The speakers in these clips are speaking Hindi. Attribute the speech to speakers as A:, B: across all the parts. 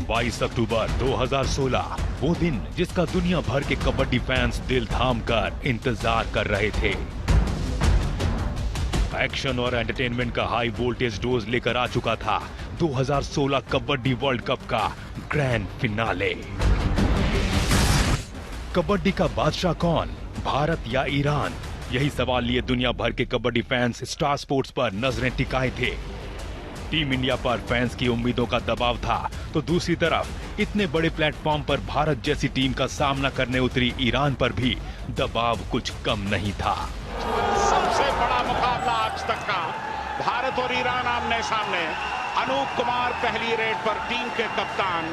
A: 22 अक्टूबर 2016 वो दिन जिसका दुनिया भर के कबड्डी फैंस दिल थाम कर इंतजार कर रहे थे। एक्शन और एंटरटेनमेंट का हाई वोल्टेज डोज लेकर आ चुका था 2016 कबड्डी वर्ल्ड कप का ग्रैंड फिनाले। कबड्डी का बादशाह कौन, भारत या ईरान? यही सवाल लिए दुनिया भर के कबड्डी फैंस स्टार स्पोर्ट्स पर नजरें टिकाए थे। टीम इंडिया पर फैंस की उम्मीदों का दबाव था, तो दूसरी तरफ इतने बड़े प्लेटफॉर्म पर भारत जैसी टीम का सामना करने उतरी ईरान पर भी दबाव कुछ कम नहीं था।
B: सबसे बड़ा मुकाबला आज तक का, भारत और ईरान आमने सामने। अनूप कुमार पहली रेड पर टीम के कप्तान।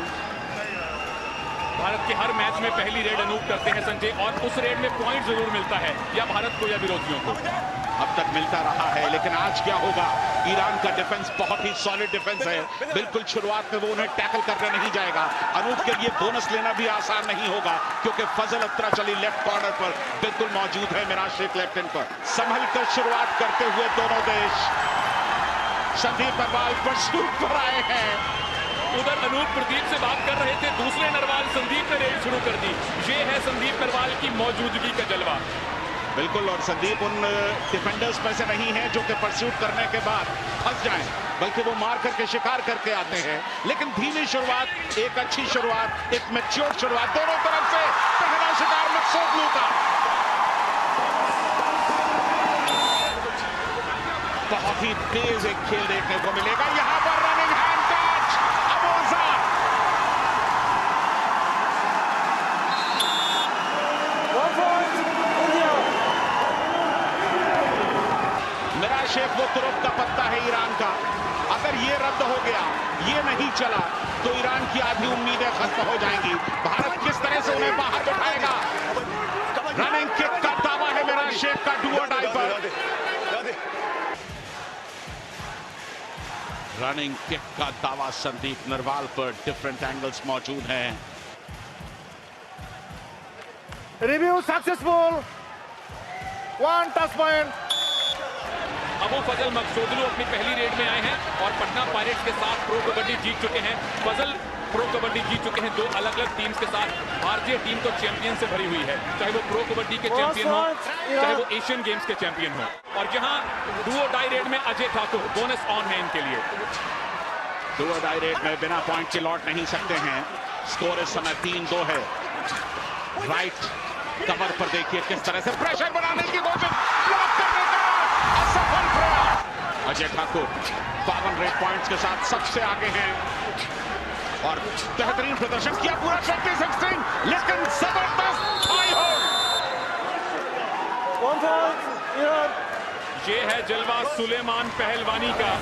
C: भारत के हर मैच में पहली रेड अनूप करते हैं संजय, और उस रेड में पॉइंट जरूर मिलता है, या भारत को या विरोधियों को।
B: अब तक मिलता रहा है, लेकिन आज क्या होगा? ईरान का डिफेंस बहुत ही सॉलिड डिफेंस है। बिल्कुल शुरुआत में वो उन्हें टैकल करने नहीं जाएगा। अनूप के लिए बोनस लेना भी आसान नहीं होगा, क्योंकि फजल अत्तराचली लेफ्ट कॉर्नर पर बिल्कुल मौजूद है, मिराज शेख लेफ्ट हैंड पर। संभल कर शुरुआत करते हुए दोनों देश। संदीप नरवाल परसूट पर आए हैं।
C: उधर अनूप प्रदीप से बात कर रहे थे, दूसरे नरवाल संदीप ने रेड शुरू कर दी। ये है संदीप नरवाल की मौजूदगी का जलवा।
B: बिल्कुल, और संदीप उन डिफेंडर्स में से नहीं है जो कि परस्यूट करने के बाद फंस जाएं, बल्कि वो मार करके शिकार करके आते हैं। लेकिन धीमी शुरुआत, एक अच्छी शुरुआत, एक मैच्योर शुरुआत दोनों तरफ से। पहला शिकार मकसूद का। बहुत ही तेज एक खेल देखने को मिलेगा यहां पर। रनिंग हैंड टच अबोजा। मिराज शेख वो तुरुप का पत्ता है ईरान का। अगर ये रद्द हो गया, ये नहीं चला, तो ईरान की आधी उम्मीदें खत्म हो जाएंगी। भारत किस तरह से उन्हें बाहर बिठाएगा? रनिंग किक का दावा है मिराज शेख का डू और डाई पर। रनिंग किक का दावा संदीप नरवाल पर। डिफरेंट एंगल्स मौजूद हैं।
D: Review successful, 1 touch point.
C: Abu Fazal Maghsoudlou अपनी पहली रेड में आए हैं और पटना पायरेट्स के साथ प्रो कबड्डी जीत चुके हैं। फजल प्रो कबड्डी जीत चुके हैं 2 अलग अलग टीम्स के साथ। भारतीय टीम तो चैंपियन से भरी हुई है, चाहे वो प्रो कबड्डी के चैंपियन हो, चाहे वो एशियन गेम्स के चैंपियन हो। और जहां डू और डाई रेड में अजय ठाकुर बोनस ऑन है इनके लिए।
B: डू और डाई रेड में बिना पॉइंट के लौट नहीं सकते हैं। स्कोर इस समय 3-2 है। राइट कवर पर देखिए किस तरह से प्रेशर बनाने की कोशिश, ब्लॉक करने का असफल प्रयास। अजय ठाकुर 52 रेड पॉइंट्स के साथ सबसे आगे हैं और बेहतरीन प्रदर्शन किया पूरा 26-16, लेकिन जबरदस्त हाई होल्ड।
C: ये है जलवा सुलेमान पहलवानी का।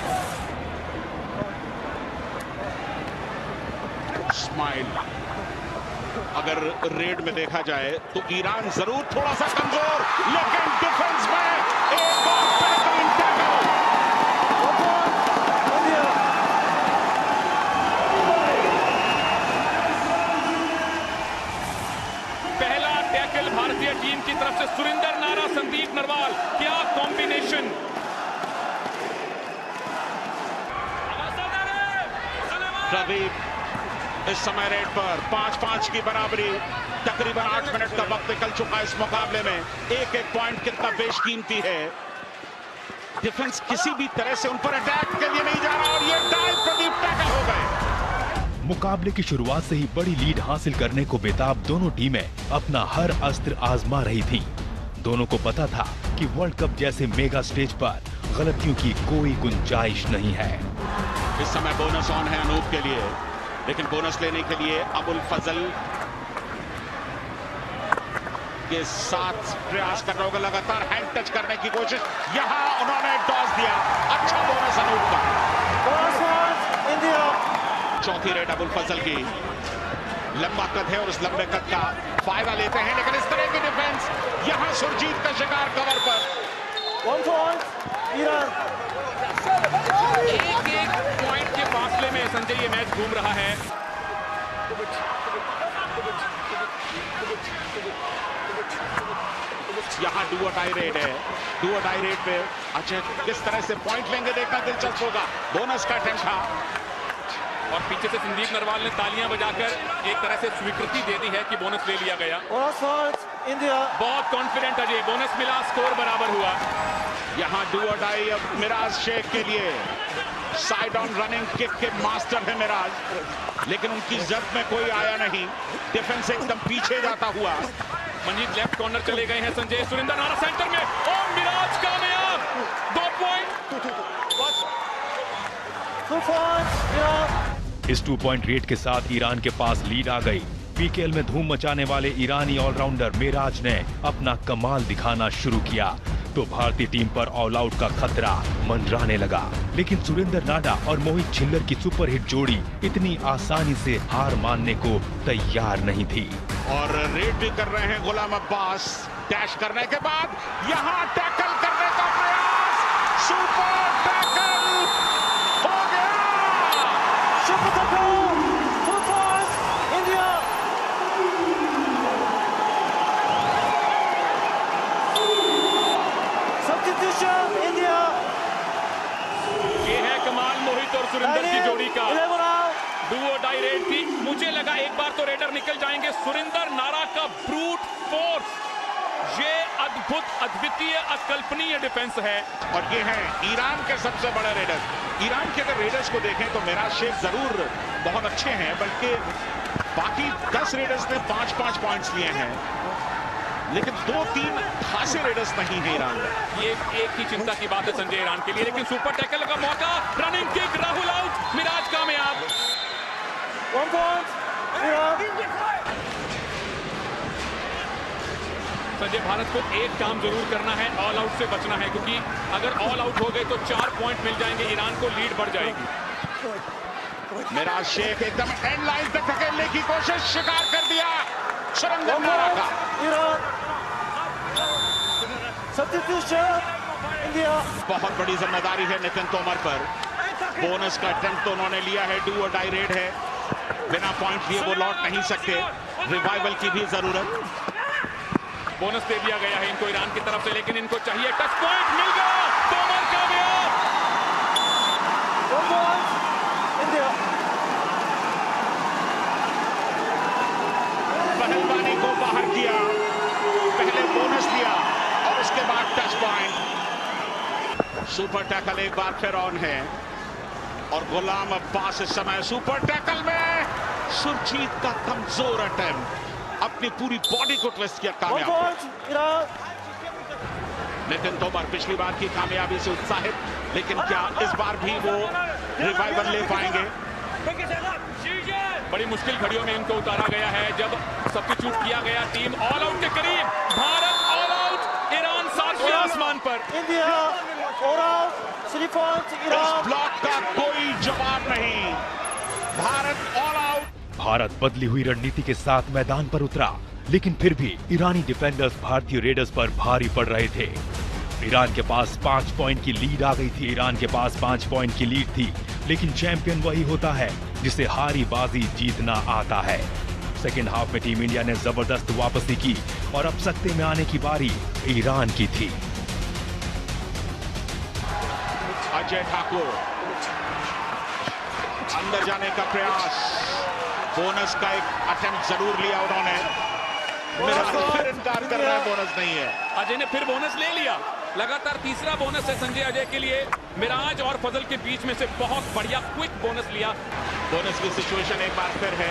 B: स्माइल। अगर रेड में देखा जाए तो ईरान जरूर थोड़ा सा कमजोर, लेकिन डिफेंस में एक और बेहतरीन टैकल।
C: पहला टैकल भारतीय टीम की तरफ से। सुरिंदर नारा, संदीप नरवाल, क्या कॉम्बिनेशन।
B: प्रदीप इस समय रेड पर 5-5 की बराबरी। तकरीबन 8 मिनट का वक्त निकल चुका इस मुकाबले में। एक एक पॉइंट कितना बेशकीमती है। डिफेंस किसी भी तरह से उन पर अटैक के लिए नहीं जा रहा, और ये डाइव प्रदीप टैकल हो गए।
A: मुकाबले की शुरुआत से ही बड़ी लीड हासिल करने को बेताब दोनों टीमें अपना हर अस्त्र आजमा रही थी। दोनों को पता था कि वर्ल्ड कप जैसे मेगा स्टेज पर गलतियों की कोई गुंजाइश नहीं है।
B: इस समय बोनस ऑन है अनूप के लिए, लेकिन बोनस लेने के लिए अबुल फजल के साथ प्रयास कर रहा होगा। लगातार हैंड टच करने की कोशिश, यहां उन्होंने टॉस दिया। अच्छा बोनस अनूप का। चौथी रेड अबुल फजल की। लंबा कद है और उस लंबे कद का फायदा लेते हैं, लेकिन इस तरह की डिफेंस। यहां सुरजीत का शिकार कवर पर।
C: एक पॉइंट के फासले में संजय ये मैच घूम रहा है।
B: यहां डू और डाई रेड है। डू और डाई रेड पे अच्छा किस तरह से पॉइंट लेंगे देखना दिलचस्प होगा। बोनस का अटेम्प्ट था।
C: और अब पीछे से संदीप नरवाल ने तालियां बजाकर एक तरह से स्वीकृति दे दी है कि बोनस ले लिया गया।
D: इंडिया
C: बहुत कॉन्फिडेंट अजय, बोनस मिला, स्कोर बराबर हुआ।
B: यहां डू और डाई अब मिराज शेख के लिए। साइड ऑन रनिंग किक के मास्टर है मिराज, लेकिन उनकी जद में कोई आया नहीं। डिफेंस एकदम पीछे जाता हुआ।
C: मंजीत लेफ्ट कॉर्नर चले गए हैं। संजय सुरिंदर नारा सेंटर में और मिराज कामयाब। 2 पॉइंट।
A: इस 2 पॉइंट रेट के साथ ईरान के पास लीड आ गई। पीकेएल में धूम मचाने वाले ईरानी ऑलराउंडर मिराज ने अपना कमाल दिखाना शुरू किया तो भारतीय टीम पर ऑल आउट का खतरा मंडराने लगा। लेकिन सुरेंद्र नाडा और मोहित छिल्लर की सुपरहिट जोड़ी इतनी आसानी से हार मानने को तैयार नहीं थी।
B: और रेड भी कर रहे हैं गुलाम अब्बास। डैश करने के बाद यहां टैकल करने का प्रयास। सुपर टैकल हो गया।
D: Super tackle, full force, India. Substitution India.
C: ये है कमाल मोहित और सुरिंदर की जोड़ी का। डू और डाई रेड थी। मुझे लगा एक बार तो रेडर निकल जाएंगे। सुरिंदर नारा का ब्रूट फोर्स, ये अद्भुत, अद्वितीय, अकल्पनीय डिफेंस है।
B: और ये हैं ईरान के सबसे बड़े रेडर। ईरान के अगर रेडर्स को देखें तो मिराज शेख जरूर बहुत अच्छे हैं, बल्कि बाकी 10 रेडर्स ने 5-5 पॉइंट्स लिए हैं, लेकिन 2-3 खासे रेडर्स नहीं है ईरान में।
C: ये एक ही चिंता की बात है संजय ईरान के लिए। लेकिन सुपर टैकल का मौका, running kick, Rahul out, Meraj कामयाब।
D: 1 पॉइंट
C: संजय, भारत को एक काम जरूर करना है, ऑल आउट से बचना है, क्योंकि अगर ऑल आउट हो गए तो 4 पॉइंट मिल जाएंगे, ईरान को लीड बढ़ जाएगी।
B: मिराज शेख एकदम एंड लाइन तक धकेलने की कोशिश, शिकार कर दिया सुरेंद्र नारा का।
D: Substitution India.
B: बहुत बड़ी जिम्मेदारी है नितिन तोमर पर। बोनस का अटेम्प्ट तो उन्होंने लिया है। डू और डाई रेड है, बिना पॉइंट लिए वो लौट नहीं सकते। रिवाइवल की भी जरूरत।
C: बोनस दे दिया गया है इनको ईरान की तरफ से, लेकिन इनको चाहिए टच पॉइंट। मिल गया, तोमर कामयाब।
D: 1 पॉइंट इंडिया।
B: पहलवानी को बाहर किया, पहले बोनस दिया और उसके बाद टच पॉइंट। सुपर टैकल एक बार फिर ऑन है और गुलाम अब्बास इस समय सुपर टैकल में। सुरजीत का कमजोर अटेम्प्ट, अपनी पूरी बॉडी को ट्विस्ट किया, कामयाब। नितिन तोमर पिछली बार की कामयाबी से उत्साहित, लेकिन क्या इस बार भी वो रिवाइवल ले पाएंगे?
C: बड़ी मुश्किल घड़ियों में इनको उतारा गया है। जब सब्स्टिट्यूट किया गया, टीम ऑल आउट के करीब। भारत ऑल आउट, ईरान 7वें आसमान पर।
D: इंडिया ऑल आउट, 3 पॉइंट
B: इस
D: ईरान।
B: ब्लॉक का कोई जवाब नहीं, भारत ऑल आउट।
A: भारत बदली हुई रणनीति के साथ मैदान पर उतरा, लेकिन फिर भी ईरानी डिफेंडर्स भारतीय रेडर्स पर भारी पड़ रहे थे। ईरान के पास 5 पॉइंट की लीड आ गई थी। ईरान के पास 5 पॉइंट की लीड थी, लेकिन चैंपियन वही होता है जिसे हारी बाजी जीतना आता है। सेकेंड हाफ में टीम इंडिया ने जबरदस्त वापसी की और अब सत्ते में आने की बारी ईरान की थी।
B: अजय ठाकुर अंदर जाने का प्रयास, बोनस का एक अटेम्प्ट जरूर लिया उन्होंने। मेरा फिर इनकार कर रहा है, बोनस नहीं है।
C: अजय ने फिर बोनस ले लिया। लगातार तीसरा बोनस है संजय अजय के लिए। मिराज और फजल के बीच में से बहुत बढ़िया क्विक बोनस लिया।
B: बोनस की सिचुएशन एक बार फिर है।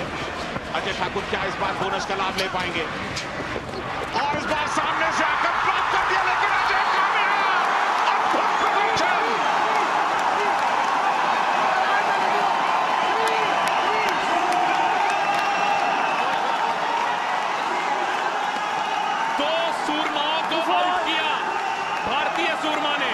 B: अजय ठाकुर क्या इस बार बोनस का लाभ ले पाएंगे? और इस बार सामने से आकर ब्लॉक कर दिया, लेकिन अजय कामयाब। अद्भुत प्रदर्शन।
C: दो सूरमाओं को आउट किया भारतीय सूरमा ने।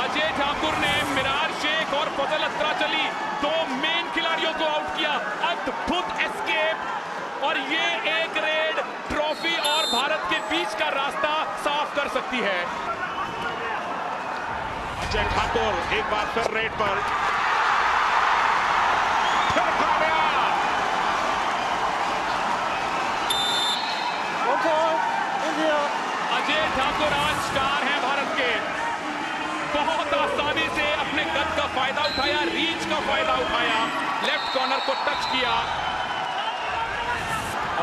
C: अजय ठाकुर ने मिराज शेख और फजल अत्राचली, 2 मेन खिलाड़ियों को आउट किया। अद्भुत एस्केप, और ये एक रेड ट्रॉफी और भारत के बीच का रास्ता साफ कर सकती है।
B: अजय ठाकुर एक बार फिर रेड पर, फिर कामयाब।
C: अजय ठाकुर आज स्टार हैं भारत के। बहुत आसानी से अपने कद का फायदा उठाया, रीच का फायदा उठाया, लेफ्ट कॉर्नर को टच किया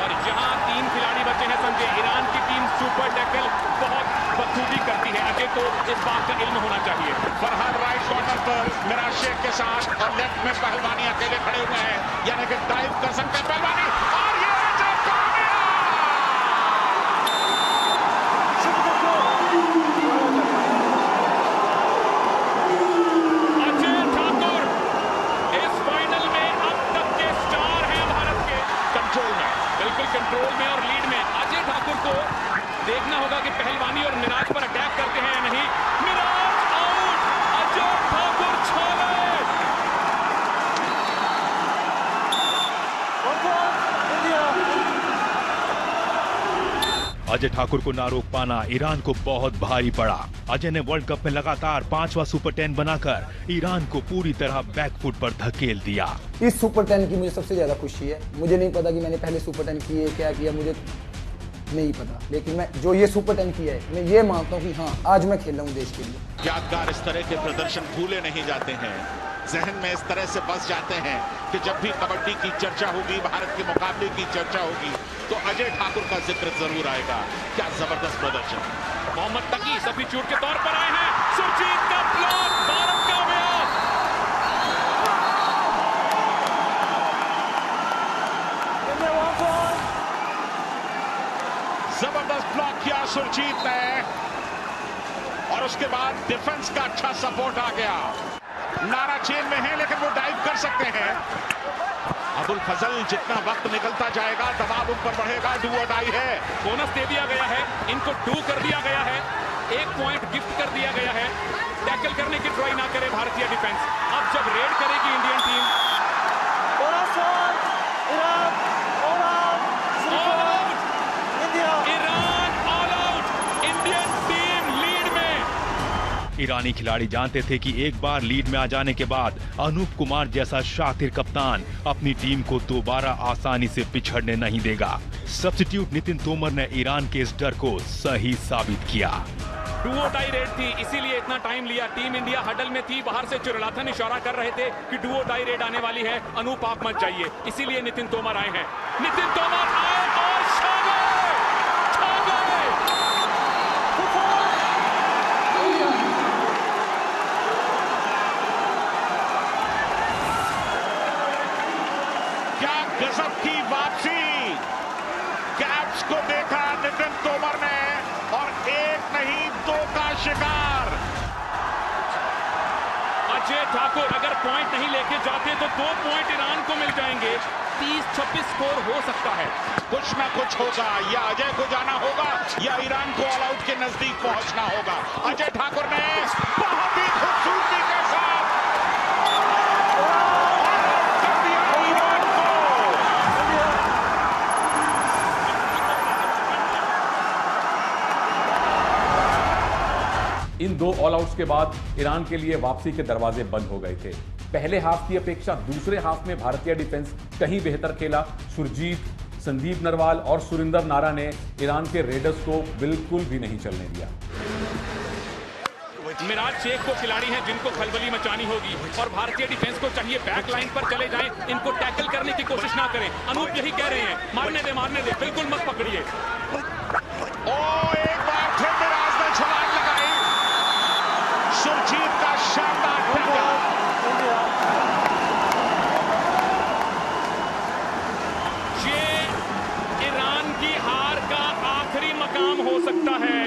C: और यहां 3 खिलाड़ी बचे हैं संजय। ईरान की टीम सुपर टैकल बहुत बखूबी करती है, अजय को इस बात का इल्म होना चाहिए।
B: फरहान राइट कॉर्नर पर मिराज शेख के साथ और लेफ्ट में पहलवानी अकेले खड़े हुए हैं, यानी कि डाइव कर सकते हैं पहलवानी और ये
C: अजय ठाकुर इस फाइनल में अब तक के स्टार हैं भारत के।
B: कंट्रोल में,
C: बिल्कुल कंट्रोल में और लीड में। अजय ठाकुर को देखना होगा कि पहलवानी और मिराज पर अटैक करते हैं या नहीं। मिराज आउट, अजय ठाकुर छा गए।
D: 1 point, India.
A: अजय ठाकुर को ना रोक पाना ईरान को बहुत भारी पड़ा। अजय ने वर्ल्ड कप में लगातार 5वां सुपर 10 बनाकर ईरान को पूरी तरह बैकफुट पर धकेल दिया।
E: इस सुपर 10 की मुझे सबसे ज्यादा खुशी है। मुझे नहीं पता कि मैंने पहले सुपर 10 किए क्या किया, मुझे नहीं पता, लेकिन मैं जो ये सुपर 10 किया है मैं ये मानता हूँ कि हाँ आज मैं खेल रहा हूँ देश के लिए।
B: यादगार इस तरह के प्रदर्शन भूले नहीं जाते हैं, जहन में इस तरह से बस जाते हैं कि जब भी कबड्डी की चर्चा होगी, भारत के मुकाबले की चर्चा होगी तो अजय ठाकुर का जिक्र जरूर आएगा। क्या जबरदस्त प्रदर्शन।
C: मोहम्मद तकी सब्स्टिट्यूट के तौर पर आए हैं। सुरजीत का ब्लॉक, भारत कामयाब।
D: India 1 point.
B: जबरदस्त ब्लॉक किया सुरजीत ने और उसके बाद डिफेंस का अच्छा सपोर्ट आ गया। नारा चेन में है लेकिन वो डाइव कर सकते हैं। अबुल फजल जितना वक्त निकलता जाएगा दबाव ऊपर बढ़ेगा। डू और डाई है।
C: बोनस दे दिया गया है, इनको डू कर दिया गया है, 1 पॉइंट गिफ्ट कर दिया गया है। टैकल करने की ट्राई ना करे भारतीय डिफेंस। अब जब रेड करेगी Indian team,
D: Bonus one. Iran. All out.
C: All out.
D: India.
C: Iran all out. Indian team lead में।
A: ईरानी खिलाड़ी जानते थे कि एक बार लीड में आ जाने के बाद अनूप कुमार जैसा शातिर कप्तान अपनी टीम को दोबारा आसानी से पिछड़ने नहीं देगा। सब्स्टिट्यूट नितिन तोमर ने ईरान के इस डर को सही साबित किया।
C: डू और डाई रेड थी, इसीलिए इतना टाइम लिया। टीम इंडिया हडल में थी, बाहर से चुरलाथन इशारा कर रहे थे कि डू और डाई रेड आने वाली है, अनूप आप मत जाइए। इसीलिए नितिन तोमर आए हैं। नितिन तोमर आए और छा गए, छा गए।
B: क्या गजब की वापसी। कैप्स को देखा नितिन तोमर ने और 1 नहीं 2 का शिकार।
C: अजय ठाकुर अगर पॉइंट नहीं लेके जाते तो 2 पॉइंट ईरान को मिल जाएंगे। 30-26 स्कोर हो सकता है।
B: कुछ ना कुछ होगा, या अजय को जाना होगा या ईरान को ऑल आउट के नजदीक पहुंचना होगा। अजय ठाकुर ने बहुत ही खूबसूरती के साथ कर दिया ईरान को।
F: इन 2 ऑल आउट्स के बाद ईरान के लिए वापसी के दरवाजे बंद हो गए थे। पहले हाफ की अपेक्षा दूसरे हाफ में भारतीय डिफेंस कहीं बेहतर खेला। सुरजीत, संदीप नरवाल और सुरिंदर नारा ने ईरान के रेडर्स को बिल्कुल भी नहीं चलने दिया।
C: मिराज शेख को खिलाड़ी हैं जिनको खलबली मचानी होगी और भारतीय डिफेंस को चाहिए बैक लाइन पर चले जाएं, इनको टैकल करने की कोशिश ना करें। अनूप यही कह रहे हैं, मारने दे, बिल्कुल मत पकड़िए।
B: एक बार फिर मिराज ने छलांग लगाई। सुरजीत का शानदार टैकल।
C: ये ईरान की हार का आखिरी मकाम हो सकता है।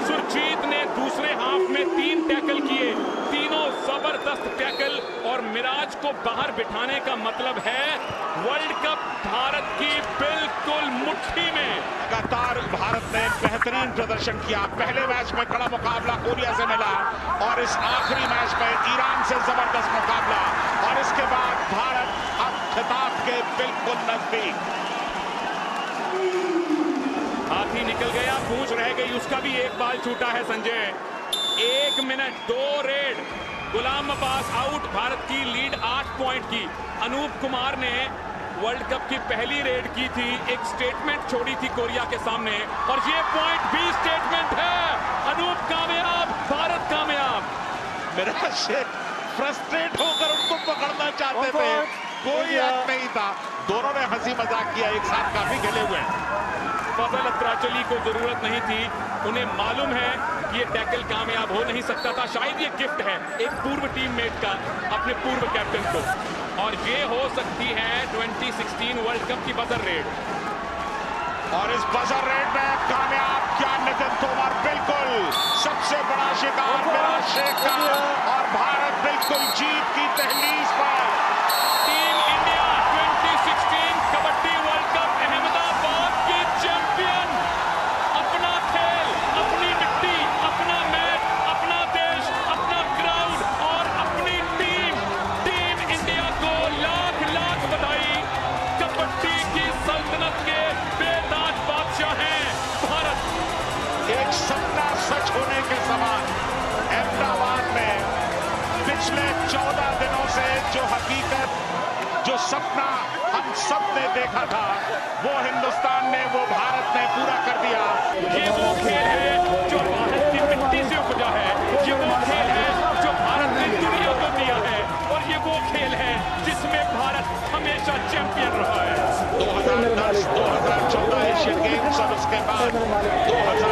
C: सुरजीत ने दूसरे हाफ में 3 टैकल किए, तीनों जबरदस्त टैकल और मिराज को बाहर बिठाने का मतलब है वर्ल्ड कप भारत की बिल्कुल मुट्ठी में।
B: लगातार भारत ने बेहतरीन प्रदर्शन किया। पहले मैच में कड़ा मुकाबला कोरिया से मिला और इस आखिरी मैच में ईरान से जबरदस्त मुकाबला और इसके बाद भारत अब खिताब के बिल्कुल नजदीक।
C: हाथी निकल गया, पूंछ रह गई, उसका भी एक बाल छूटा है Sanjay. 1 minute 2 raid. Ghulam Abbas out. Bharat की लीड 8 पॉइंट की। अनूप कुमार ने वर्ल्ड कप की पहली रेड की थी, एक स्टेटमेंट छोड़ी थी कोरिया के सामने और ये पॉइंट भी स्टेटमेंट है। अनूप कामयाब, भारत कामयाब।
B: मिराज शेख फ्रस्ट्रेट होकर उनको पकड़ना चाहते थे, कोई
D: India.
B: हक नहीं था। दोनों ने हंसी मजाक किया, एक साथ काफी खेले हुए हैं।
C: फजल अत्राचली को जरूरत नहीं थी, उन्हें मालूम है कि ये टैकल कामयाब हो नहीं सकता था। शायद ये गिफ्ट है एक पूर्व टीममेट का अपने पूर्व कैप्टन को, और ये हो सकती है 2016 वर्ल्ड कप की बजर रेड।
B: और इस बजर रेड में कामयाब किया नितिन तोमर, बिल्कुल सबसे बड़ा शिकार मिराज शेख का, और भारत बिल्कुल जीत की दहलीज पर।
C: Team India 2016 kabaddi world cup Ahmedabad की चैंपियन। अपना खेल, अपनी मिट्टी, अपना मैच, अपना देश, अपना ग्राउंड और अपनी टीम। टीम इंडिया को लाख लाख बधाई। कबड्डी की सल्तनत के बेताज बादशाह हैं भारत।
B: एक सपना सच होने के समान अहमदाबाद में पिछले 14 दिनों से जो हकीकत, जो सपना हम सब ने देखा था, वो हिंदुस्तान ने, वो भारत ने पूरा कर दिया।
C: ये वो खेल है जो भारत की मिट्टी से उपजा है, ये वो खेल है जो भारत ने दुनिया को दिया है, और ये वो खेल है जिसमें भारत हमेशा चैंपियन रहा है।
B: 2010, 2014 एशियन गेम्स और उसके बाद 2000